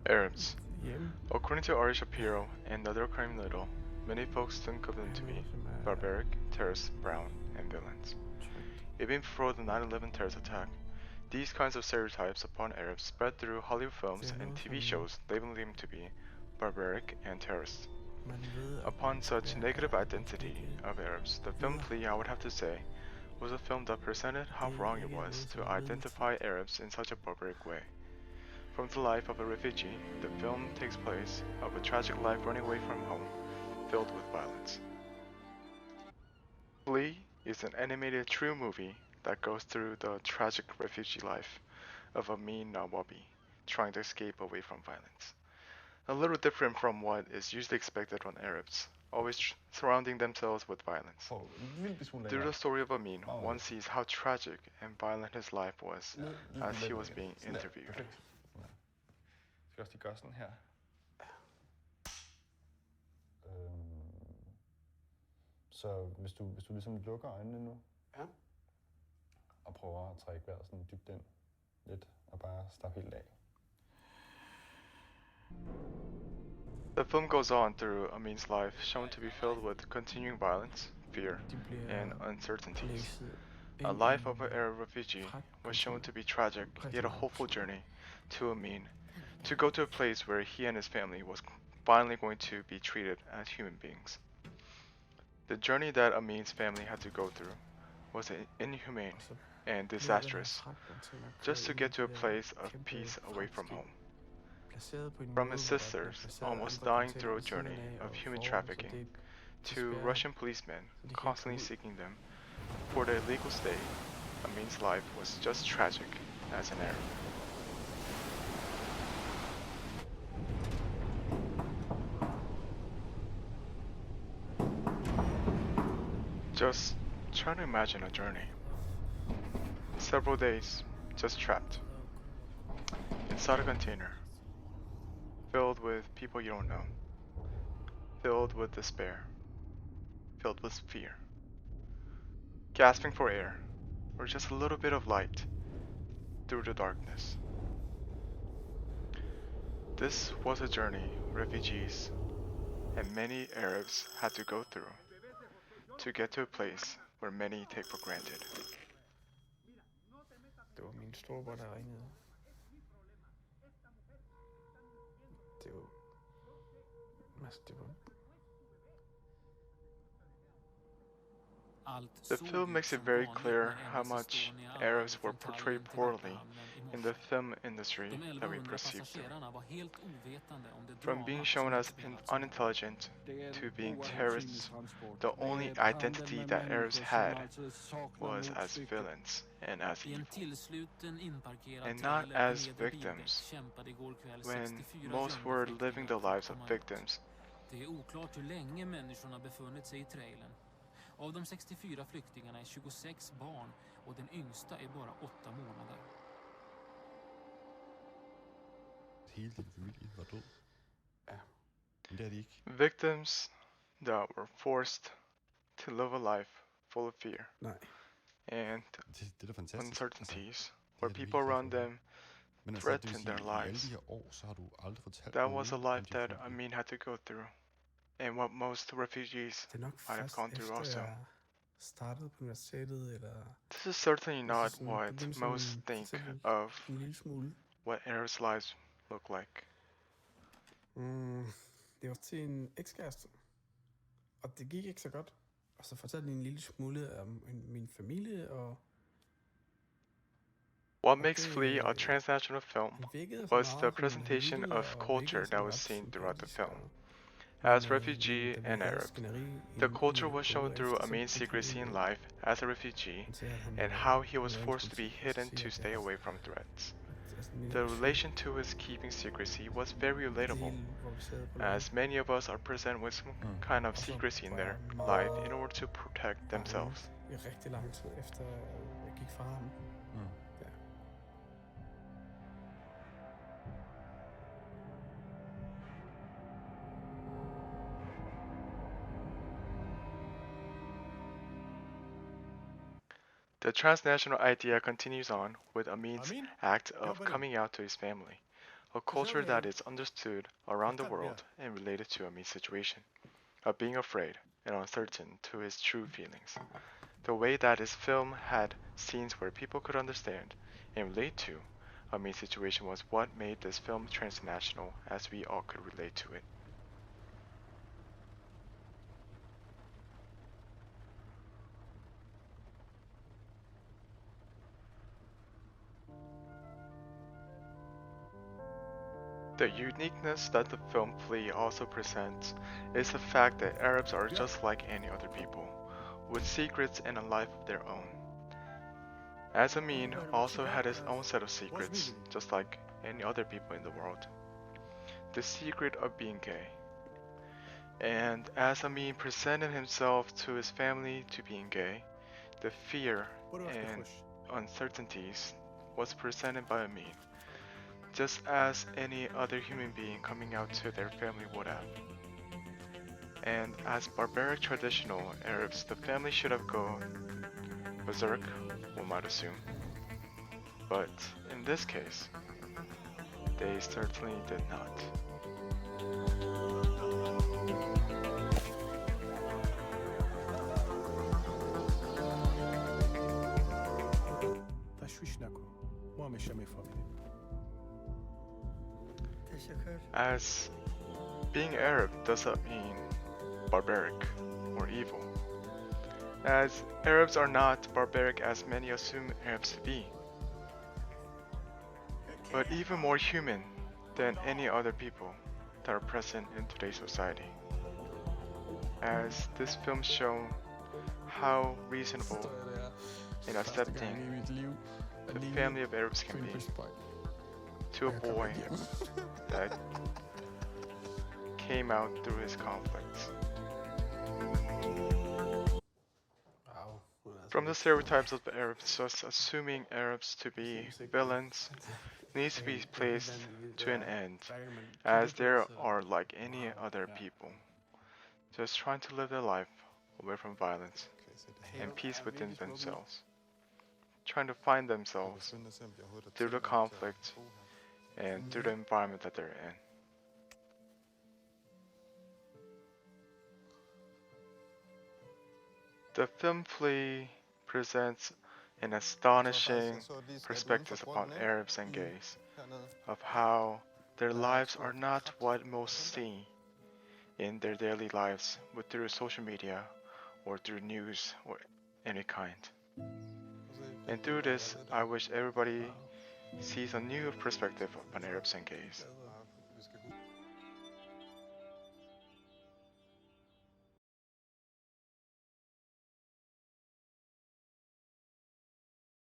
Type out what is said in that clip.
Arabs. hjemme. According to Ari Shapiro and other crime little, many folks think of them Have to be noget, som er barbaric, terrorists, brown, and villains. trygt. Even before the 9/11 terrorist attack, these kinds of stereotypes upon Arabs spread through Hollywood Det films er and noget, TV som shows labeling them to be barbaric and terrorists. man ved, at Upon man skal such være negative her, man skal identity ikke of Arabs, the film videre. Plea, I would have to say, was a film that presented how Det wrong it ikke er was noget, som to er identify midlertidigt. Arabs in such a barbaric way. From the life of a refugee, the film takes place of a tragic life running away from home, filled with violence. Flea is an animated true movie that goes through the tragic refugee life of Amin Nawabi trying to escape away from violence. A little different from what is usually expected on Arabs, always surrounding themselves with violence. Through the story of Amin, one sees how tragic and violent his life was as he was being interviewed. Perfekt. Skal også lige gøre sådan her. Så hvis du ligesom lukker øjnene nu, Ja. og prøver at trække vejret sådan dybt ind lidt, og bare slappe helt af. The film goes on through Amin's life, shown to be filled with continuing violence, fear, De bliver and uncertainties. læsset A ind i life of an en Arab refugee was shown to be tragic, yet a præcis hopeful journey to Amin to go to a place where he and his family was finally going to be treated as human beings. The journey that Amin's family had to go through was inhumane Og så and bliver den her disastrous, traktor til at just to køre get ind to a i det place her of kæmpe peace away from fragtskib. home. Placeret på en From måde, his hvor der bliver sisters placeret almost andre dying through a containere ved journey siden af of og human foran, så trafficking det to spærrer, Russian policemen så de kan ikke constantly komme ud. seeking them for their legal stay, Amin's life was just tragic as an Arab. Just try to imagine a journey. Several days, just trapped inside a container, filled with people you don't know, filled with despair, filled with fear, gasping for air, or just a little bit of light through the darkness. This was a journey refugees and many Arabs had to go through to get to a place where many take for granted. Det var min storebror, der ringede. Det var... Altså, det var... The film makes it very clear how much Arabs were portrayed poorly in the film industry that we perceive through. From being shown as unintelligent to being terrorists, the only identity that Arabs had was as villains and as evil, and not as victims, when most were living the lives of victims. Det är oklart hur länge människorna befunnit sig i trailern. Av de 64 flyktingarna är 26 barn och den yngsta är bara 8 månader. Hele din familie var død. Ja. Men det er de ikke. Victims that were forced to live a life full of fear Nej. and Det er da fantastisk. uncertainties, det where er people virkelig around fedt. them Men altså, det vil threatened sige, their i alle lives. de her år, så har du aldrig fortalt That was a nogen om life din that familie. Amin had to go through, and what most refugees Det er nok might have først gone through efter also. jeg startede på universitetet, eller This is certainly not sådan what begyndte most sådan think for eksempel of en lille smule. what Arabs' lives look like. Det var til en ekskæreste, og det gik ikke så godt. Og så fortalte de en lille smule om min familie, og What makes Flea a transnational film det vækkede was så the meget presentation sådan of lyttet, og culture vækkede that sådan was ret seen throughout the sympatisk, film. og- As men, refugee da vi and havde Arab, skænderi the en culture uge was shown efter, through så Amin's fortalte secrecy in han, life as a refugee han sagde, at han, and how he was havde forced to be politi, og så hidden siger to jeg, stay at- away from threats. altså, min The relation relation to his keeping secrecy was very relatable, del, hvor vi sad på as many of us are present with some kind of Og så secrecy in var their jeg meget life in order to protect themselves. bange i rigtig lang tid efter jeg gik fra ham. Ja. The transnational idea continues on with Amin's Amin? act Ja, of hvad er det? coming out to his family, a culture that is understood around the world and related to Ami's situation, of being afraid and uncertain to his true feelings. The way that his film had scenes where people could understand and relate to Ami's situation was what made this film transnational, as we all could relate to it. The uniqueness that the film Flea also presents is the fact that Arabs are just like any other people, with secrets and a life of their own. As Amin also had his own set of secrets, just like any other people in the world. The secret of being gay. And as Amin presented himself to his family to being gay, the fear and uncertainties was presented by Amin, just as any other human being coming out to their family would have. And as barbaric traditional Arabs, the family should have gone berserk, one might assume. But in this case, they certainly did not. تشویش نکن. ما همیشه میفهمیم. As being Arab doesn't mean barbaric or evil, as Arabs are not barbaric as many assume Arabs to be, but even more human than any other people that are present in today's society. As this film shows how reasonable and accepting the family of Arabs can be to a boy that came out through his conflicts. From the stereotypes of the Arabs, just assuming Arabs to be villains needs to be placed to an end, as they are like any other people, just trying to live their life away from violence and peace within themselves, trying to find themselves through the conflict and through the environment that they're in. The film Flea presents an astonishing perspective upon Arabs and gays, of how their lives are not what most see in their daily lives, but through social media or through news or any kind. And through this, I wish everybody sees a new perspective upon Arabs and gays.